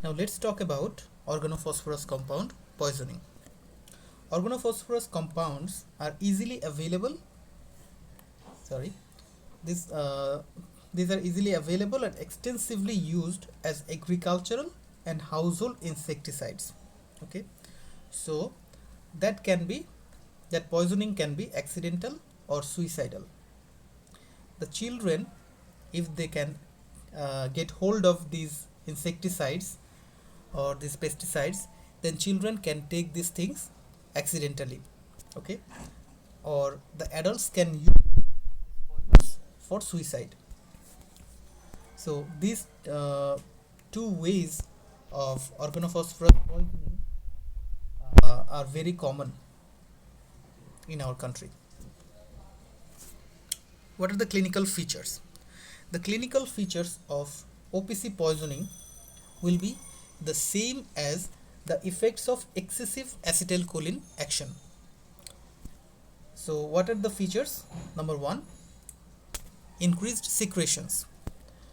Now let's talk about organophosphorus compound poisoning. Organophosphorus compounds are easily available. Sorry, this these are easily available and extensively used as agricultural and household insecticides. Okay, so that can be that poisoning can be accidental or suicidal. The children, if they can get hold of these insecticides or these pesticides, then children can take these things accidentally. Okay, or the adults can use poisons for suicide. So these two ways of organophosphorus poisoning are very common in our country. What are the clinical features? The clinical features of OPC poisoning will be the same as the effects of excessive acetylcholine action. So what are the features? Number one, increased secretions.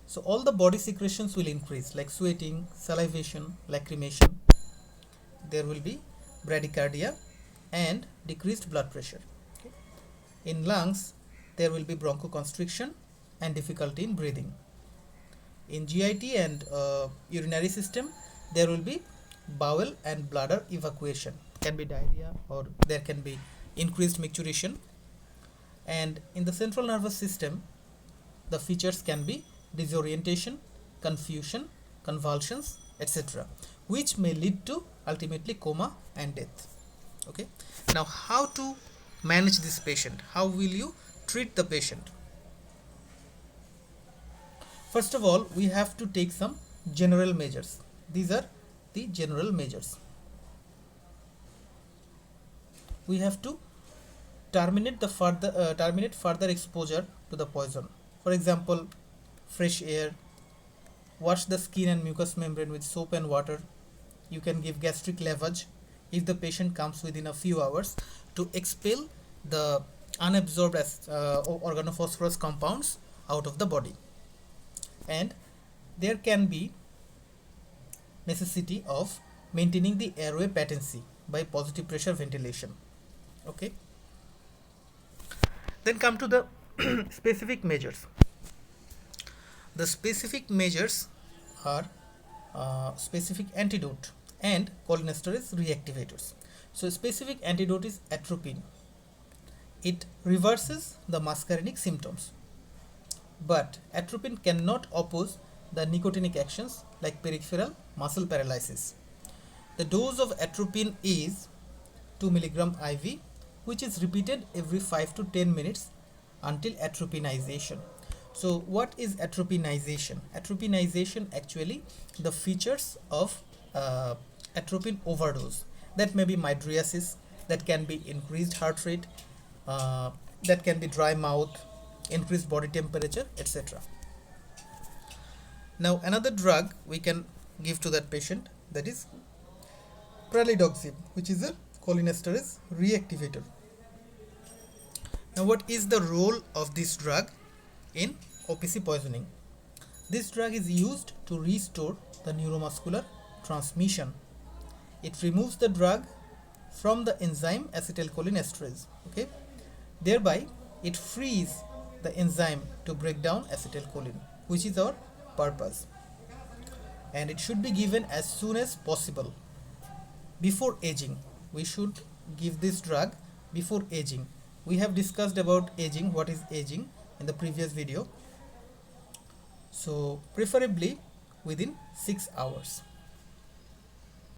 So all the body secretions will increase, like sweating, salivation, lacrimation. There will be bradycardia and decreased blood pressure. Okay. In lungs, there will be bronchoconstriction and difficulty in breathing. In GIT and urinary system, there will be bowel and bladder evacuation. Can be diarrhea, or there can be increased micturition. And in the central nervous system, the features can be disorientation, confusion, convulsions, etc., which may lead to ultimately coma and death. Okay. Now, how to manage this patient? How will you treat the patient? First of all, we have to take some general measures. These are the general measures. We have to terminate further exposure to the poison. For example, fresh air, wash the skin and mucous membrane with soap and water. You can give gastric lavage if the patient comes within a few hours to expel the unabsorbed organophosphorus compounds out of the body. And there can be necessity of maintaining the airway patency by positive pressure ventilation. Okay. Then come to the specific measures. The specific measures are specific antidote and cholinesterase reactivators. So specific antidote is atropine. It reverses the muscarinic symptoms. But atropine cannot oppose the nicotinic actions like peripheral muscle paralysis. The dose of atropine is 2 mg IV, which is repeated every 5 to 10 minutes until atropinization. So what is atropinization? Atropinization, actually the features of atropine overdose. That may be mydriasis, that can be increased heart rate, that can be dry mouth, increased body temperature, etc. Now another drug we can give to that patient, that is pralidoxib, which is a cholinesterase reactivator. Now what is the role of this drug in OPC poisoning? This drug is used to restore the neuromuscular transmission. It removes the drug from the enzyme acetylcholinesterase. Okay, thereby it frees the enzyme to break down acetylcholine, which is our purpose. And it should be given as soon as possible, before aging. We should give this drug before aging. We have discussed about aging, what is aging, in the previous video. So preferably within 6 hours.